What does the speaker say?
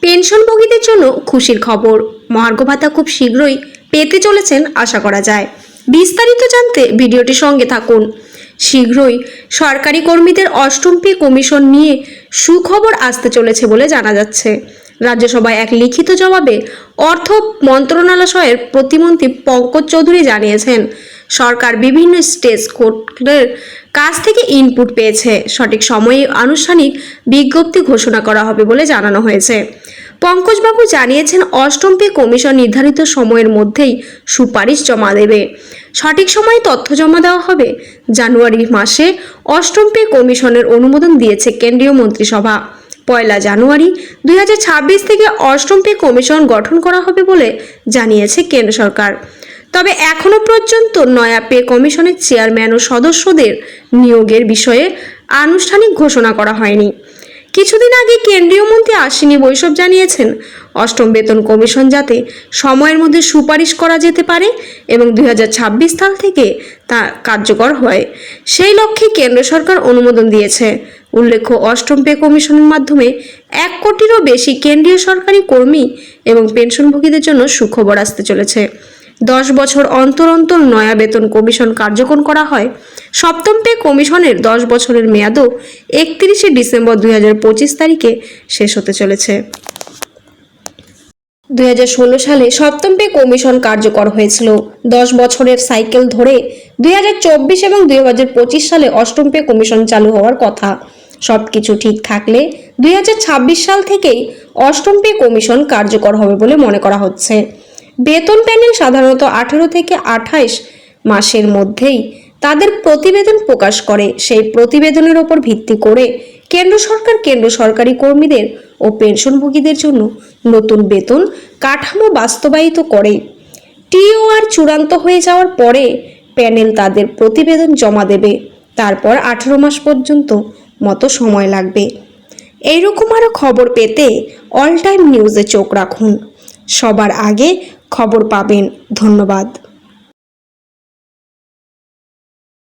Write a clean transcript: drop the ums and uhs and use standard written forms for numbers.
পেনশনভোগীদের জন্য খুশির খবর, মহার্ঘ ভাতা খুব শীঘ্রই পেতে চলেছেন আশা করা যায়। বিস্তারিত জানতে ভিডিওটির সঙ্গে থাকুন। শীঘ্রই সরকারি কর্মীদের অষ্টম পে কমিশন নিয়ে সুখবর আসতে চলেছে বলে জানা যাচ্ছে। রাজ্যসভায় এক লিখিত জবাবে অর্থ মন্ত্রণালয়ের প্রতিমন্ত্রী পঙ্কজ চৌধুরী জানিয়েছেন, সরকার বিভিন্ন স্টেজ কোর্টের কাছ থেকে ইনপুট পেয়েছে, সঠিক সময়ে আনুষ্ঠানিক বিজ্ঞপ্তি ঘোষণা করা হবে বলে জানানো হয়েছে। পঙ্কজবাবু জানিয়েছেন, অষ্টম পে কমিশন নির্ধারিত সময়ের মধ্যেই সুপারিশ জমা দেবে। সঠিক সময়ে তথ্য জমা দেওয়া হবে। জানুয়ারি মাসে অষ্টম পে কমিশনের অনুমোদন দিয়েছে কেন্দ্রীয় মন্ত্রিসভা। 1 জানুয়ারি 2026 থেকে অষ্টম পে কমিশন গঠন করা হবে বলে জানিয়েছে কেন্দ্র সরকার। তবে এখনো পর্যন্ত নয়া পে কমিশনের চেয়ারম্যান ও সদস্যদের নিয়োগের বিষয়ে আনুষ্ঠানিক ঘোষণা করা হয়নি। কিছুদিন আগে কেন্দ্রীয় মন্ত্রী আশ্বিনী বৈষ্ণব জানিয়েছেন, অষ্টম বেতন কমিশন যাতে সময়ের মধ্যে সুপারিশ করা যেতে পারে এবং 2026 সাল থেকে তা কার্যকর হয়, সেই লক্ষ্যে কেন্দ্র সরকার অনুমোদন দিয়েছে। উল্লেখ্য, অষ্টম পে কমিশনের মাধ্যমে 1 কোটিরও বেশি কেন্দ্রীয় সরকারি কর্মী এবং পেনশনভোগীদের জন্য সুখবর আসতে চলেছে। 10 বছর অন্তর অন্তর নয়া বেতন কমিশন কার্যকর করা হয়। সপ্তম পে কমিশনের 10 বছরের মেয়াদও 31 ডিসেম্বর 2025 তারিখে শেষ হতে চলেছে। 2016 সালে সপ্তম পে কমিশন কার্যকর হয়েছিল। 10 বছরের সাইকেল ধরে 2024 এবং 2025 সালে অষ্টম পে কমিশন চালু হওয়ার কথা। সবকিছু ঠিক থাকলে 2026 সাল থেকেই অষ্টম পে কমিশন কার্যকর হবে বলে মনে করা হচ্ছে। বেতন প্যানেল সাধারণত 18 থেকে 28 মাসের মধ্যেই তাদের প্রতিবেদন প্রকাশ করে। সেই প্রতিবেদনের উপর ভিত্তি করে কেন্দ্র সরকার কেন্দ্র সরকারি কর্মীদের ও পেনশনভোগীদের জন্য নতুন বেতন কাঠামো বাস্তবায়িত করে। টিওআর চূড়ান্ত হয়ে যাওয়ার পরে প্যানেল তাদের প্রতিবেদন জমা দেবে। তারপর 18 মাস পর্যন্ত মতো সময় লাগবে। এইরকম আরও খবর পেতে অল টাইম নিউজে চোখ রাখুন। সবার আগে খবর পাবেন। ধন্যবাদ।